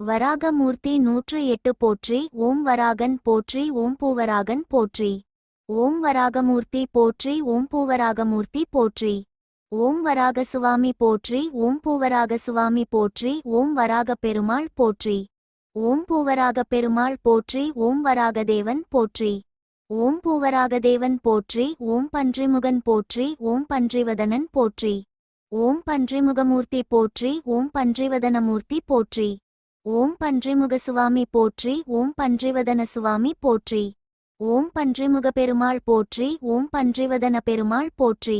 வராகமூர்த்தி 108 போற்றி. ஓம் வராகன் போற்றி. ஓம் பூவராகன் போற்றி. ஓம் வராகமூர்த்தி போற்றி. ஓம் பூவராகமூர்த்தி போற்றி. ஓம் வராகசுவாமி போற்றி. ஓம் பூவராகசுவாமி போற்றி. ஓம் வராகப் பெருமாள் போற்றி. ஓம் பூவராகப் பெருமாள் போற்றி. ஓம் வராகதேவன் போற்றி. ஓம் பூவராகதேவன் போற்றி. ஓம் பன்றிமுகன் போற்றி. ஓம் பன்றிவதனன் போற்றி. ஓம் பன்றிமுகமூர்த்தி போற்றி. ஓம் பன்றிவதனமூர்த்தி போற்றி. ஓம் பன்றிமுகசுவாமி போற்றி. ஓம் பன்றிவதன சுவாமி போற்றி. ஓம் பன்றிமுக பெருமாள் போற்றி. ஓம் பன்றிவதன பெருமாள் போற்றி.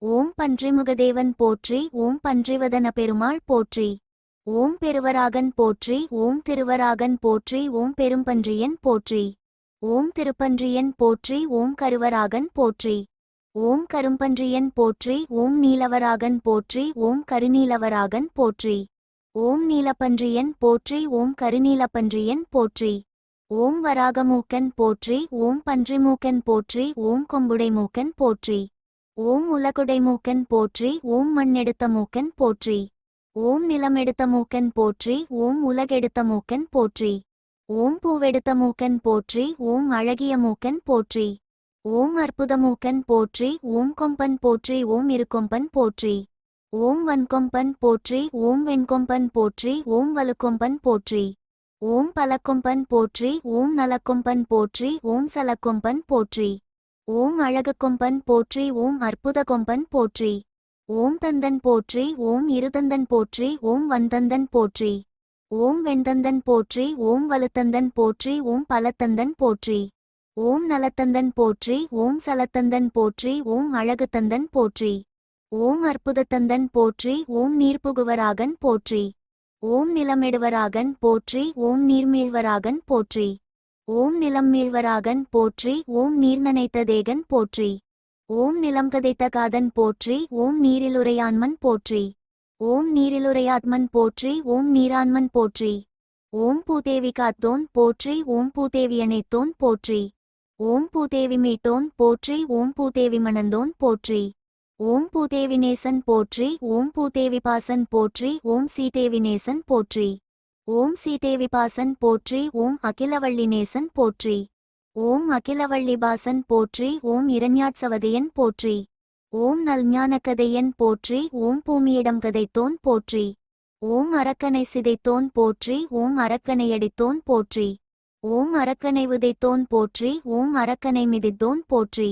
ஓம் பன்றிமுகதேவன் போற்றி. ஓம் பன்றிவதன பெருமாள் போற்றி. ஓம் பெருவராகன் போற்றி. ஓம் திருவராகன் போற்றி. ஓம் பெரும்பன்றியன் போற்றி. ஓம் திருப்பன்றியன் போற்றி. ஓம் கருவராகன் போற்றி. ஓம் கரும்பன்றியன் போற்றி. ஓம் நீலவராகன் போற்றி. ஓம் கருநீலவராகன் போற்றி. ஓம் நீலப்பன்றியன் போற்றி. ஓம் கருநீலப்பன்றியன் போற்றி. ஓம் வராகமூக்கன் போற்றி. ஓம் பன்றிமூக்கன் போற்றி. ஓம் கொம்புடைமூக்கன் போற்றி. ஓம் உலகுடைமூக்கன் போற்றி. ஓம் மண்ணெடுத்த மூக்கன் போற்றி. ஓம் நிலமெடுத்த மூக்கன் போற்றி. ஓம் உலகெடுத்த மூக்கன் போற்றி. ஓம் பூவெடுத்த மூக்கன் போற்றி. ஓம் அழகிய மூக்கன் போற்றி. ஓம் அற்புத மூக்கன் போற்றி. ஓம் கொம்பன் போற்றி. ஓம் இருக்கொம்பன் போற்றி. ஓம் வன்கொம்பன் போற்றி. ஓம் வெண்கொம்பன் போற்றி. ஓம் வலுக்கொம்பன் போற்றி. ஓம் பலக்கொம்பன் போற்றி. ஓம் நலக்கொம்பன் போற்றி. ஓம் சலக்கொம்பன் போற்றி. ஓம் அழகுக்கொம்பன் போற்றி. ஓம் அற்புத கொம்பன் போற்றி. ஓம் தந்தன் போற்றி. ஓம் இருதந்தன் போற்றி. ஓம் வன்தந்தன் போற்றி. ஓம் வெண்தந்தன் போற்றி. ஓம் வலுத்தந்தன் போற்றி. ஓம் பலத்தந்தன் போற்றி. ஓம் நலத்தந்தன் போற்றி. ஓம் சலத்தந்தன் போற்றி. ஓம் அழகுத்தந்தன் போற்றி. ஓம் அற்புதத்தந்தன் போற்றி. ஓம் நீர்ப்புகுவராகன் போற்றி. ஓம் நிலமெடுவராகன் போற்றி. ஓம் நீர்மீழ்வராகன் போற்றி. ஓம் நிலம்மீழ்வராகன் போற்றி. ஓம் நீர் நனைத்த தேகன் போற்றி. ஓம் நிலம் கதைத்த காதன் போற்றி. ஓம் நீரிலுரையான்மன் போற்றி. ஓம் நீரிலுரையாத்மன் போற்றி. ஓம் நீரான்மன் போற்றி. ஓம் பூதேவி காத்தோன் போற்றி. ஓம் பூதேவி அணைத்தோன் போற்றி. ஓம் பூதேவி மீட்டோன் போற்றி. ஓம் பூதேவி மணந்தோன் போற்றி. ஓம் பூதேவி நேசன் போற்றி. ஓம் பூதேவி பாசன் போற்றி. ஓம் சீதேவி நேசன் போற்றி. ஓம் சீதேவி பாசன் போற்றி. ஓம் அகிலவள்ளி நேசன் போற்றி. ஓம் அகிலவள்ளி பாசன் போற்றி. ஓம் இரண்யாட்சவதையன் போற்றி. ஓம் நல்ஞானக்கதையன் போற்றி. ஓம் பூமியிடம் கதைத்தோன் போற்றி. ஓம் அரக்கனை சிதைத்தோன் போற்றி. ஓம் அரக்கனையடித்தோன் போற்றி. ஓம் அரக்கனை உதைத்தோன் போற்றி. ஓம் அரக்கனை மிதித்தோன் போற்றி.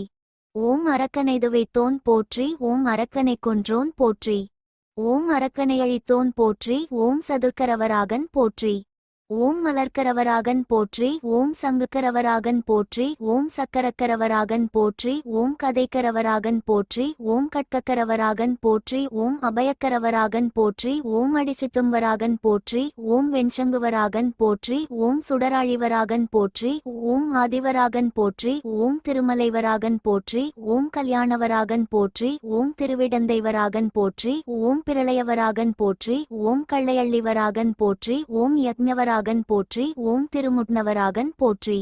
ஓம் அரக்கனை துவைத்தோன் போற்றி. ஓம் அரக்கனை கொன்றோன் போற்றி. ஓம் அரக்கனை அழித்தோன் போற்றி. ஓம் சதுர்க்கரவராகன் போற்றி. ஓம் மலர்க்கரவராகன் போற்றி. ஓம் சங்குக்கரவராகன் போற்றி. ஓம் சக்கரக்கரவராகன் போற்றி. ஓம் கதைக்கரவராகன் போற்றி. ஓம் கட்கக்கரவராகன் போற்றி. ஓம் அபயக்கரவராகன் போற்றி. ஓம் அடிச்சிட்டும்வராகன் போற்றி. ஓம் வெண்சங்குவராகன் போற்றி. ஓம் சுடராழிவராகன் போற்றி. ஓம் ஆதிவராகன் போற்றி. ஓம் திருமலைவராகன் போற்றி. ஓம் கல்யாணவராகன் போற்றி. ஓம் திருவிடந்தைவராகன் போற்றி. ஓம் பிரளயவராகன் போற்றி. ஓம் கள்ளையள்ளிவராகன் போற்றி. ஓம் யக்ஞவராகன் போற்றி. ஓம் திருமுட்னவராகன் போற்றி.